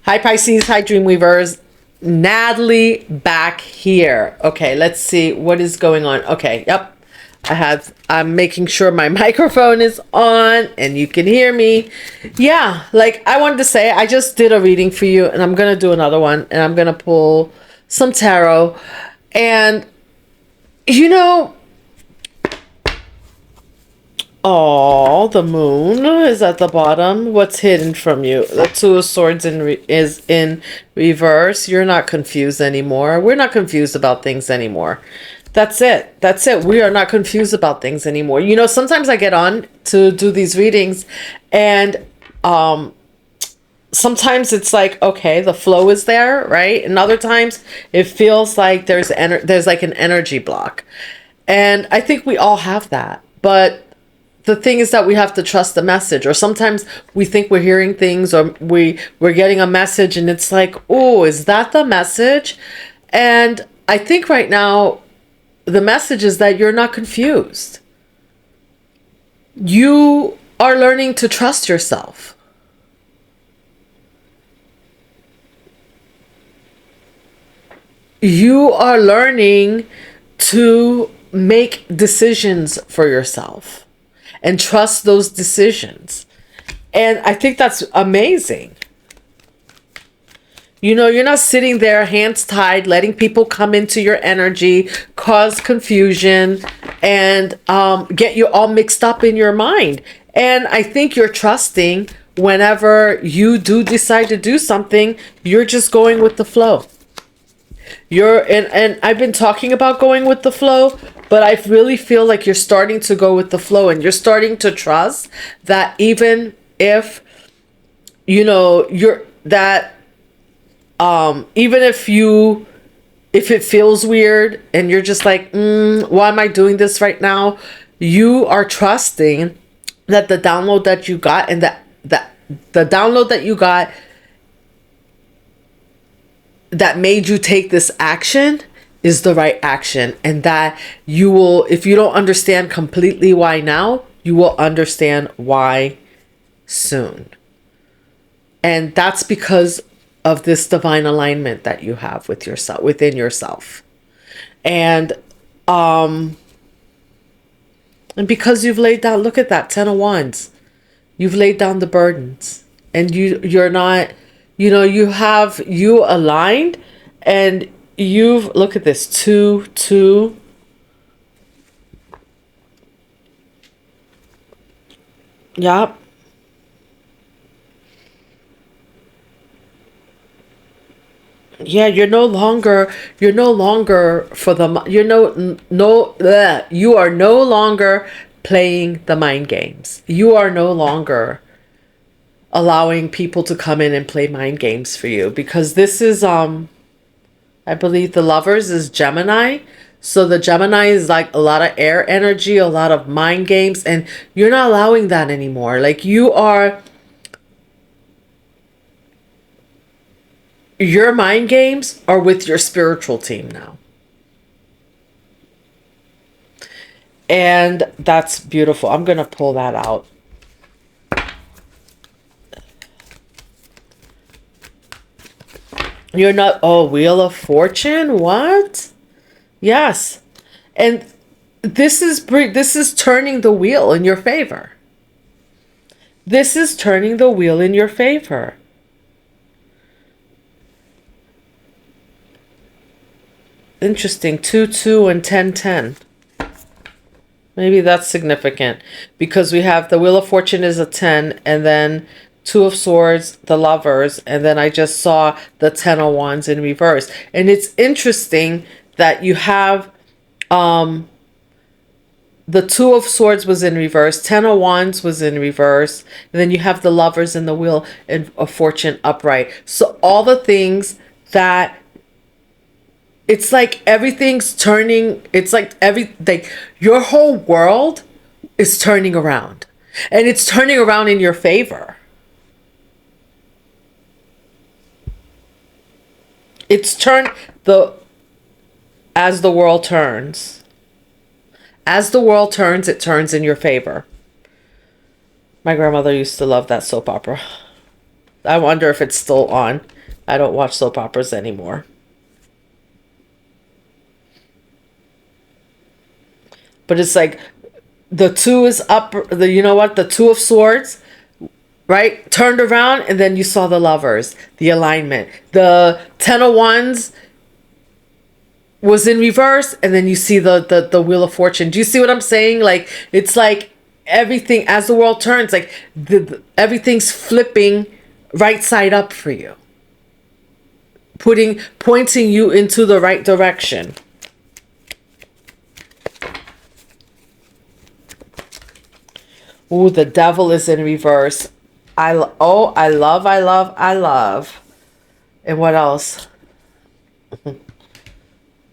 Hi Pisces, hi Dreamweavers. Natalie back here. Okay, let's see what is going on. Okay, yep. I'm making sure my microphone is on and you can hear me. Yeah, like I wanted to say, I just did a reading for you and I'm going to do another one and I'm going to pull some tarot. And you know, oh, the moon is at the bottom. What's hidden from you? The Two of Swords is in reverse. You're not confused anymore. We're not confused about things anymore. That's it. That's it. We are not confused about things anymore. You know, sometimes I get on to do these readings and sometimes it's like, okay, the flow is there, right? And other times it feels like there's like an energy block. And I think we all have that. But the thing is that we have to trust the message, or sometimes we think we're hearing things, or we're getting a message and it's like, oh, is that the message? And I think right now the message is that you're not confused. You are learning to trust yourself. You are learning to make decisions for yourself and trust those decisions. And I think that's amazing. You know, you're not sitting there hands tied, letting people come into your energy, cause confusion, and get you all mixed up in your mind. And I think you're trusting whenever you do decide to do something, you're just going with the flow. And I've been talking about going with the flow, but I really feel like you're starting to go with the flow and you're starting to trust that even if, you know, even if it feels weird and you're just like, why am I doing this right now? You are trusting that the download that you got and the download that you got that made you take this action is the right action, and that you will, if you don't understand completely why now, you will understand why soon. And that's because of this divine alignment that you have with yourself, within yourself. And because you've laid down, look at that, 10 of Wands. You've laid down the burdens and you're not, you know, you aligned and look at this, 2. Yep. Yeah, you're no longer for the, you are no longer playing the mind games. You are no longer allowing people to come in and play mind games for you, because this is I believe the Lovers is Gemini. So the Gemini is like a lot of air energy, a lot of mind games, and you're not allowing that anymore. Like your mind games are with your spiritual team now. And that's beautiful. I'm going to pull that out. You're not, oh, Wheel of Fortune? What? Yes. And this is turning the wheel in your favor. This is turning the wheel in your favor. Interesting. 2 and 10. Maybe that's significant because we have the Wheel of Fortune is a 10, and then 2 of Swords, the Lovers, and then I just saw the 10 of Wands in reverse. And it's interesting that you have the 2 of Swords was in reverse, 10 of Wands was in reverse, and then you have the Lovers and the Wheel of Fortune upright. So all the things that, it's like everything's turning, it's like your whole world is turning around, and it's turning around in your favor. It's as the world turns. As the world turns, it turns in your favor. My grandmother used to love that soap opera. I wonder if it's still on. I don't watch soap operas anymore. But it's like the two is up, the you know what? The two of swords, right? Turned around and then you saw the lovers, the alignment. The 10 of wands was in reverse and then you see the wheel of fortune. Do you see what I'm saying? Like it's like everything as the world turns, like everything's flipping right side up for you. Pointing you into the right direction. Ooh, the devil is in reverse. I love. And what else?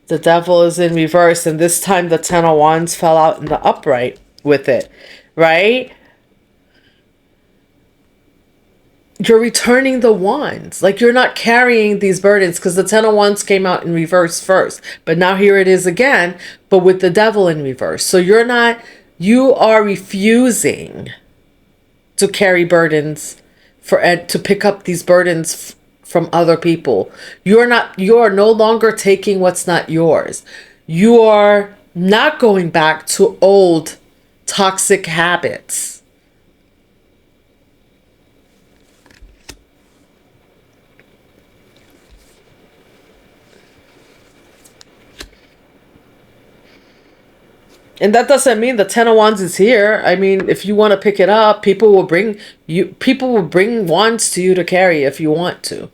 The devil is in reverse, and this time the 10 of wands fell out in the upright with it, right? You're returning the wands. Like you're not carrying these burdens because the 10 of wands came out in reverse first. But now here it is again, but with the devil in reverse. So you are refusing to carry burdens to pick up these burdens from other people. You are no longer taking what's not yours. You are not going back to old toxic habits. And that doesn't mean the 10 of wands is here. I mean, if you want to pick it up, people will bring wands to you to carry if you want to.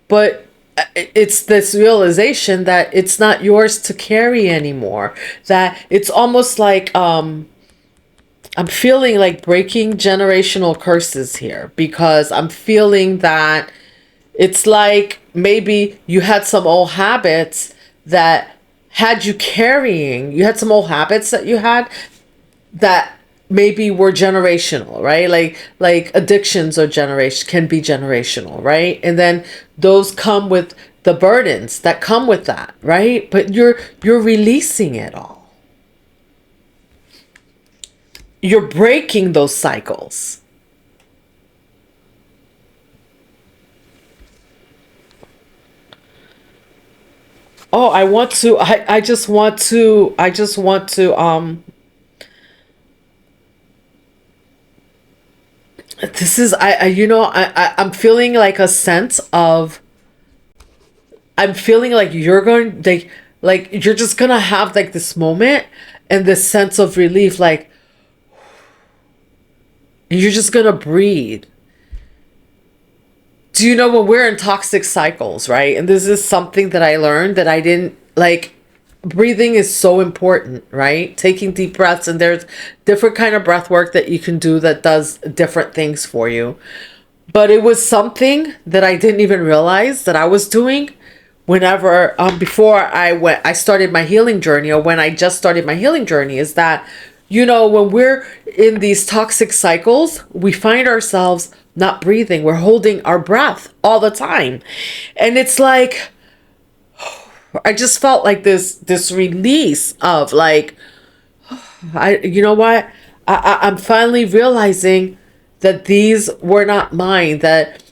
But it's this realization that it's not yours to carry anymore. That it's almost like I'm feeling like breaking generational curses here, because I'm feeling that it's like maybe you had some old habits that you had some old habits that you had that maybe were generational, right? Like addictions can be generational, right? And then those come with the burdens that come with that, right? But you're releasing it all. You're breaking those cycles. Oh, I just want to this is I'm feeling like a sense of, I'm feeling like you're going, like you're just gonna have like this moment and this sense of relief, like you're just gonna breathe. Do you know when we're in toxic cycles, right? And this is something that I learned that I didn't like. Breathing is so important, right? Taking deep breaths, and there's different kind of breath work that you can do that does different things for you. But it was something that I didn't even realize that I was doing whenever before I started my healing journey, or when I just started my healing journey, is that when we're in these toxic cycles, we find ourselves not breathing. We're holding our breath all the time. And it's like, I just felt like this release of like, you know what? I'm finally realizing that these were not mine, that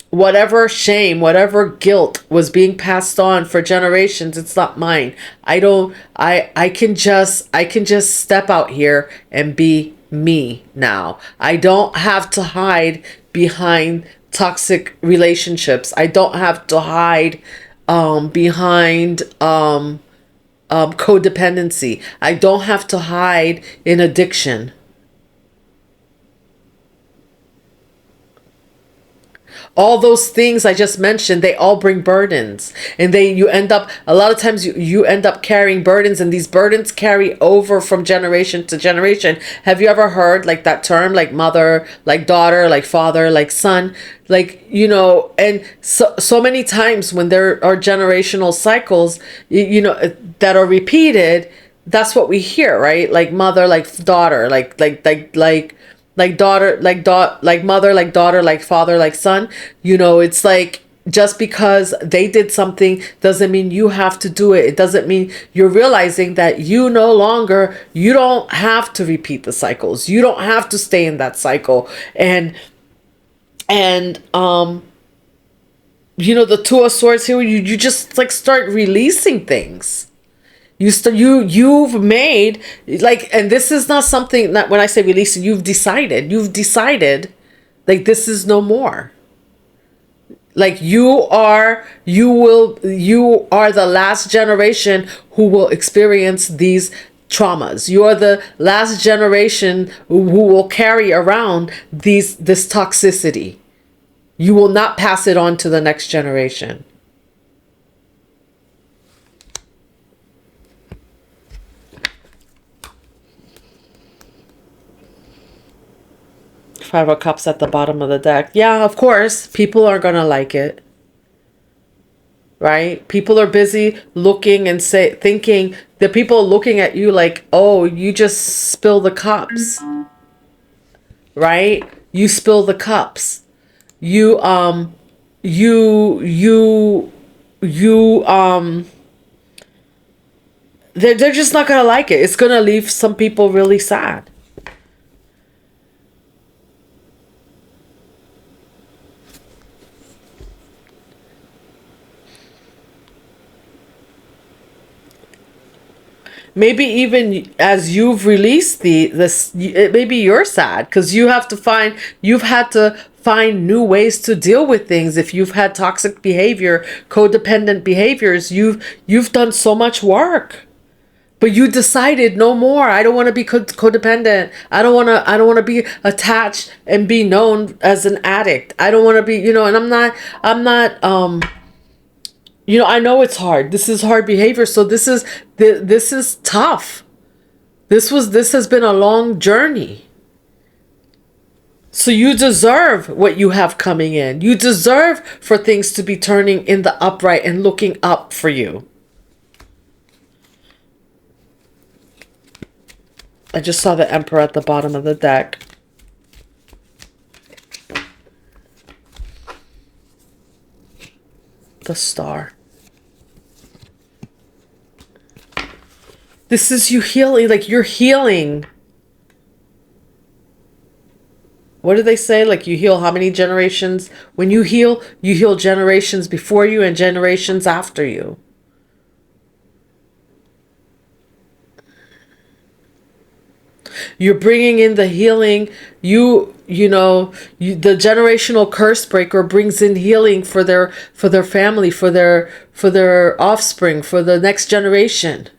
whatever shame, whatever guilt was being passed on for generations, it's not mine. I can just step out here and be me now. I don't have to hide behind toxic relationships. I don't have to hide behind codependency. I don't have to hide in addiction. All those things I just mentioned, they all bring burdens, and you end up, a lot of times you end up carrying burdens, and these burdens carry over from generation to generation. Have you ever heard like that term, like mother, like daughter, like father, like son, like, and so many times when there are generational cycles, that are repeated, that's what we hear, right? Like mother, like daughter, like daughter, like mother, like daughter, like father, like son. It's like, just because they did something doesn't mean you have to do it. It doesn't mean you're realizing that you don't have to repeat the cycles. You don't have to stay in that cycle. And the Two of Swords here, you just like start releasing things. You've made like, and this is not something that when I say releasing, you've decided like this is no more. Like you are the last generation who will experience these traumas. You are the last generation who will carry around this toxicity. You will not pass it on to the next generation. Five of Cups at the bottom of the deck. Yeah, of course, people are gonna like it. Right? People are busy looking and thinking, the people looking at you like, oh, you just spill the cups. Right? You spill the cups. You they're just not gonna like it. It's gonna leave some people really sad. Maybe even as you've released this, maybe you're sad because you've had to find new ways to deal with things. If you've had toxic behavior, codependent behaviors, you've done so much work, but you decided no more. I don't want to be codependent. I don't want to be attached and be known as an addict. I don't want to be, and I'm not I know it's hard. This is hard behavior. So this is tough. This has been a long journey. So you deserve what you have coming in. You deserve for things to be turning in the upright and looking up for you. I just saw the Emperor at the bottom of the deck. The Star. This is you healing, like you're healing. What do they say? Like you heal how many generations? When you heal generations before you and generations after you. You're bringing in the healing. The generational curse breaker brings in healing for their family, for their offspring, for the next generation.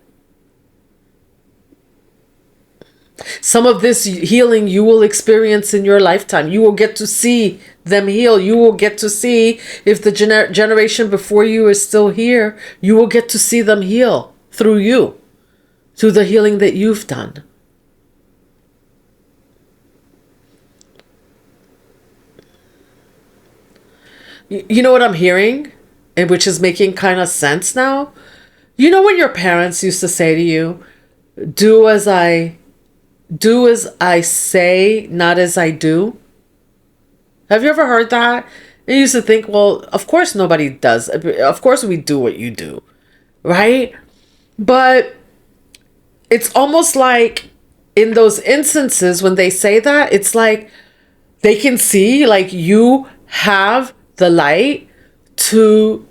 Some of this healing you will experience in your lifetime. You will get to see them heal. You will get to see if the generation before you is still here. You will get to see them heal through you, through the healing that you've done. You know what I'm hearing, and which is making kind of sense now? You know when your parents used to say to you, do as I say, not as I do? Have you ever heard that? And you used to think, well, of course nobody does. Of course we do what you do, right? But it's almost like in those instances when they say that, it's like they can see like you have the light to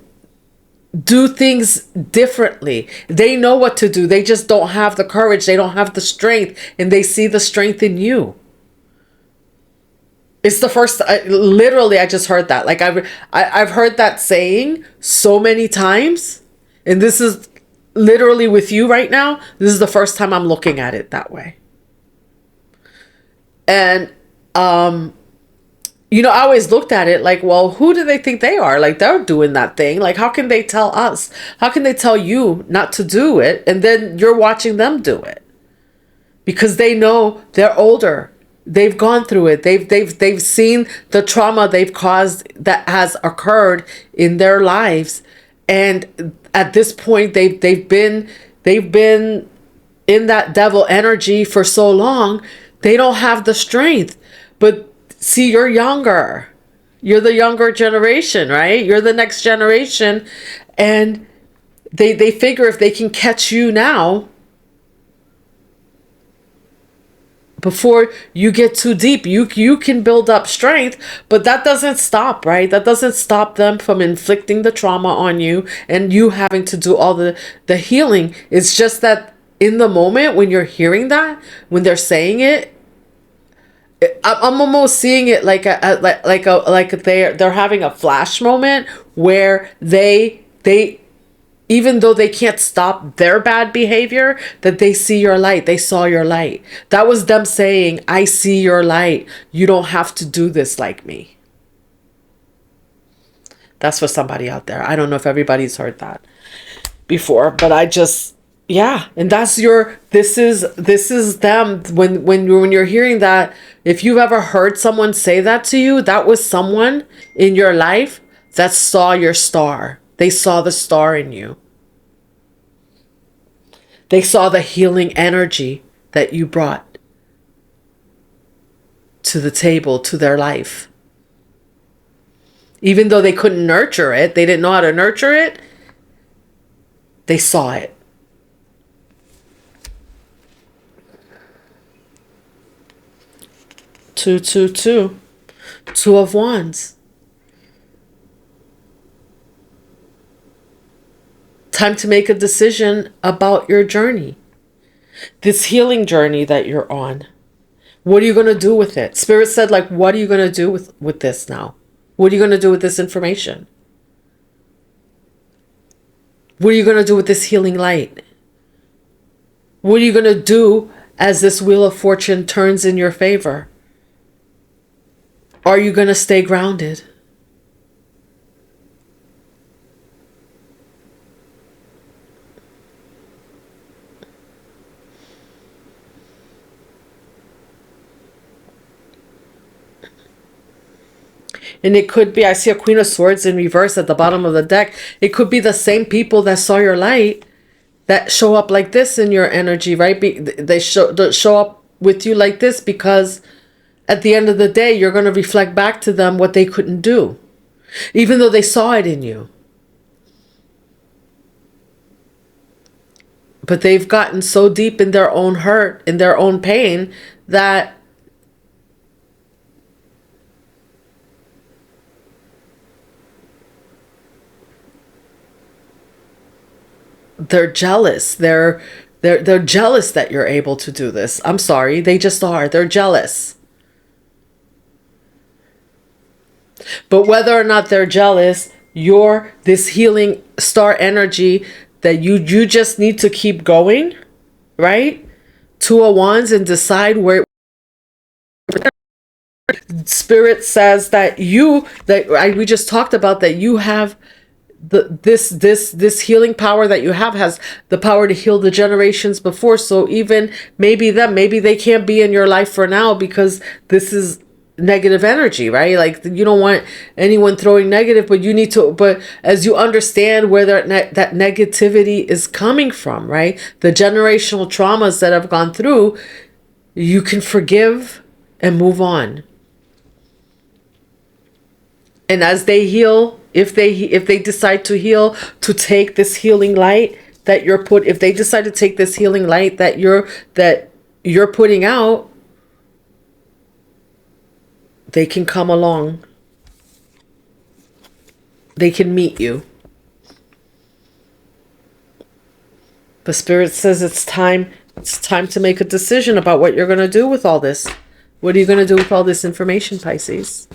do things differently. They know what to do. They just don't have the courage. They don't have the strength, and they see the strength in you. It's the first, literally, I just heard that. Like I've heard that saying so many times, and this is literally with you right now. This is the first time I'm looking at it that way. And, I always looked at it like, well, who do they think they are? Like, they're doing that thing. Like, how can they tell us? How can they tell you not to do it? And then you're watching them do it. Because they know they're older. They've gone through it. They've seen the trauma they've caused that has occurred in their lives. And at this point, they've been in that devil energy for so long, they don't have the strength. But see, you're younger. You're the younger generation, right? You're the next generation. And they figure if they can catch you now, before you get too deep. You can build up strength, but that doesn't stop, right? That doesn't stop them from inflicting the trauma on you and you having to do all the healing. It's just that in the moment when you're hearing that, when they're saying it, I'm almost seeing it like they're having a flash moment where they even though they can't stop their bad behavior, that they see your light. They saw your light. That was them saying, I see your light. You don't have to do this like me. That's for somebody out there. I don't know if everybody's heard that before, but I just, yeah. And that's this is them. When you're hearing that, if you've ever heard someone say that to you, that was someone in your life that saw your star. They saw the star in you. They saw the healing energy that you brought to the table, to their life. Even though they couldn't nurture it, they didn't know how to nurture it, they saw it. Two, two, two. Two of Wands. Time to make a decision about your journey. This healing journey that you're on. What are you going to do with it? Spirit said, like, what are you going to do with this now? What are you going to do with this information? What are you going to do with this healing light? What are you going to do as this Wheel of Fortune turns in your favor? Are you going to stay grounded? And it could be, I see a Queen of Swords in reverse at the bottom of the deck. It could be the same people that saw your light that show up like this in your energy, right? They show up with you like this because at the end of the day, you're going to reflect back to them what they couldn't do, even though they saw it in you. But they've gotten so deep in their own hurt, in their own pain, that they're jealous. They're jealous that you're able to do this. I'm sorry. They just are. They're jealous. But whether or not they're jealous, you're this healing star energy that you just need to keep going, right? Two of Wands, and decide where Spirit says that we just talked about, that you have this healing power that you have has the power to heal the generations before. So even maybe they can't be in your life for now because this is negative energy, right? Like, you don't want anyone throwing negative, but you need to, but as you understand where that negativity is coming from, right? The generational traumas that have gone through, you can forgive and move on. And as they heal, if they decide to heal, to take this healing light that if they decide to take this healing light that you're putting out, they can come along. They can meet you. The Spirit says it's time to make a decision about what you're going to do with all this. What are you going to do with all this information, Pisces?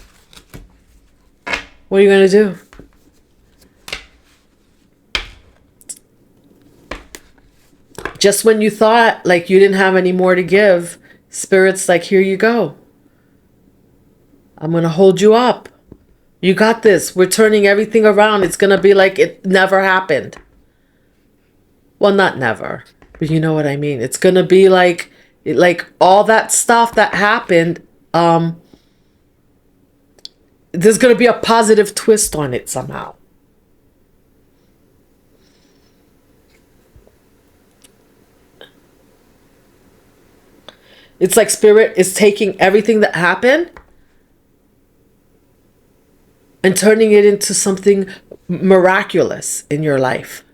What are you going to do? Just when you thought like you didn't have any more to give, Spirit's like, here you go. I'm going to hold you up. You got this. We're turning everything around. It's going to be like it never happened. Well, not never, but you know what I mean. It's going to be like all that stuff that happened, there's going to be a positive twist on it somehow. It's like Spirit is taking everything that happened and turning it into something miraculous in your life.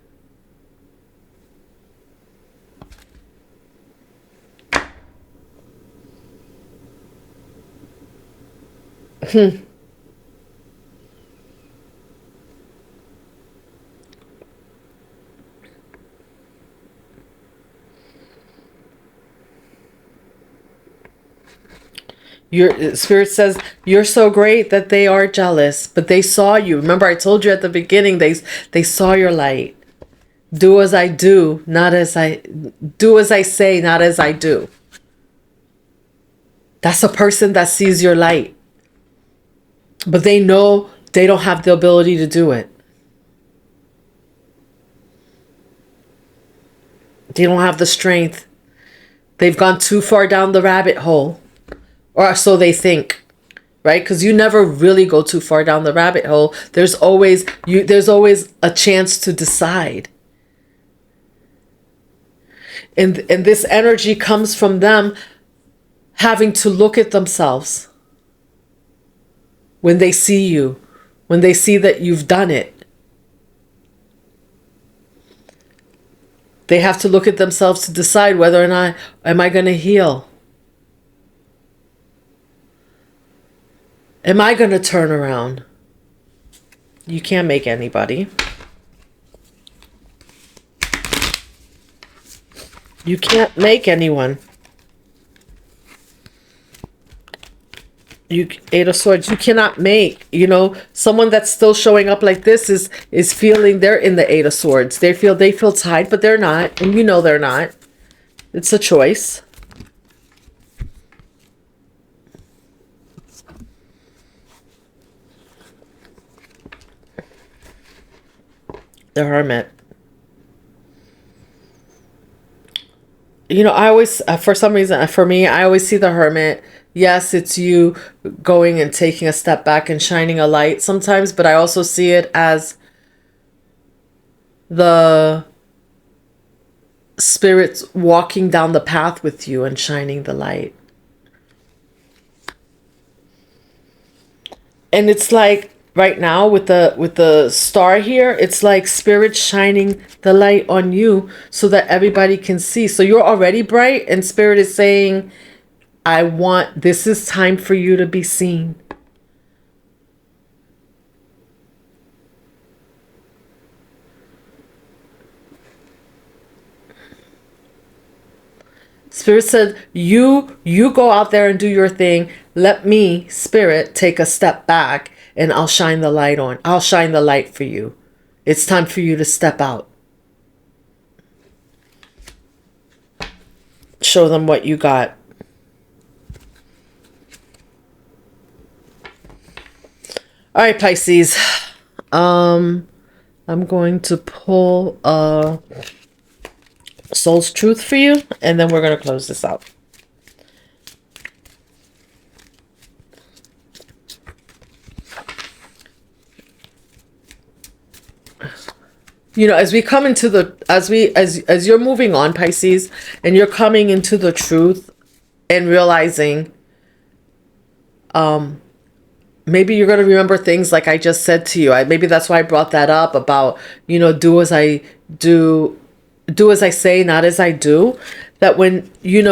Your spirit says you're so great that they are jealous, but they saw you. Remember, I told you at the beginning, they saw your light. Do as I do, not as I do as I say, not as I do. That's a person that sees your light. But they know they don't have the ability to do it. They don't have the strength. They've gone too far down the rabbit hole. Or so they think. Right? Because you never really go too far down the rabbit hole. There's always a chance to decide. And this energy comes from them having to look at themselves when they see you, when they see that you've done it. They have to look at themselves to decide whether or not am I going to heal? Am I going to turn around? You can't make anybody. You can't make anyone. You Eight of Swords, you cannot make, someone that's still showing up like this is feeling they're in the Eight of Swords. They feel tied, but they're not, and they're not. It's a choice. The Hermit. I always, for some reason, for me, I always see the Hermit. Yes, it's you going and taking a step back and shining a light sometimes, but I also see it as the spirits walking down the path with you and shining the light. And it's like right now with the star here, it's like spirit shining the light on you so that everybody can see. So you're already bright, and spirit is saying, this is time for you to be seen. Spirit said, you go out there and do your thing. Let me, Spirit, take a step back, and I'll shine the light on. I'll shine the light for you. It's time for you to step out. Show them what you got. All right, Pisces. I'm going to pull Soul's Truth for you, and then we're going to close this out. As we come into as you're moving on, Pisces, and you're coming into the truth and realizing, maybe you're going to remember things like I just said to you. Maybe that's why I brought that up about, do as I say, not as I do. That when, you're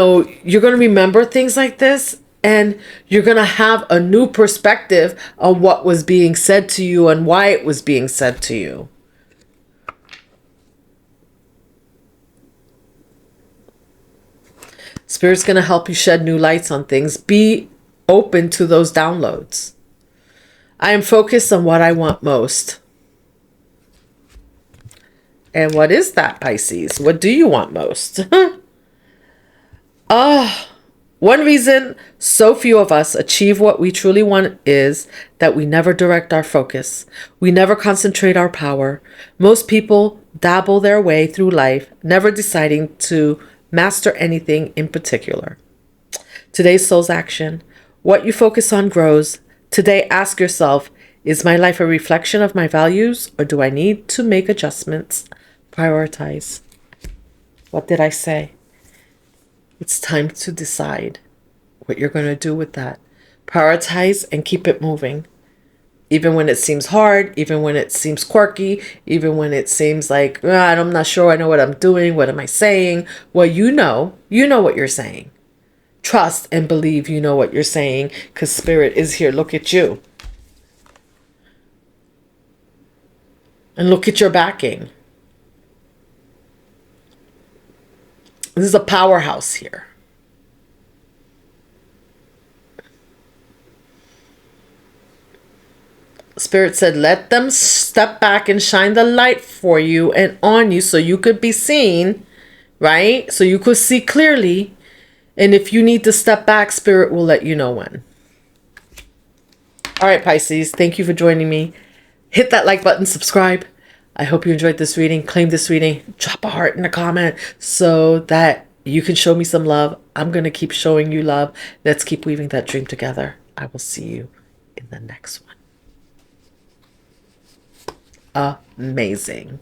going to remember things like this, and you're going to have a new perspective on what was being said to you and why it was being said to you. Spirit's going to help you shed new lights on things. Be open to those downloads. I am focused on what I want most. And what is that, Pisces? What do you want most? One reason so few of us achieve what we truly want is that we never direct our focus. We never concentrate our power. Most people dabble their way through life, never deciding to master anything in particular. Today's Soul's Action. What you focus on grows. Today, ask yourself, is my life a reflection of my values, or do I need to make adjustments? Prioritize. What did I say? It's time to decide what you're going to do with that. Prioritize and keep it moving. Even when it seems hard, even when it seems quirky, even when it seems like, I'm not sure I know what I'm doing, what am I saying? Well, you know what you're saying. trust and believe you know what you're saying, because Spirit is here. Look at you. And look at your backing. This is a powerhouse here. Spirit said, let them step back and shine the light for you and on you so you could be seen, right? So you could see clearly. And if you need to step back, Spirit will let you know when. All right, Pisces, thank you for joining me. Hit that like button, subscribe. I hope you enjoyed this reading. Claim this reading. Drop a heart in a comment so that you can show me some love. I'm going to keep showing you love. Let's keep weaving that dream together. I will see you in the next one. Amazing.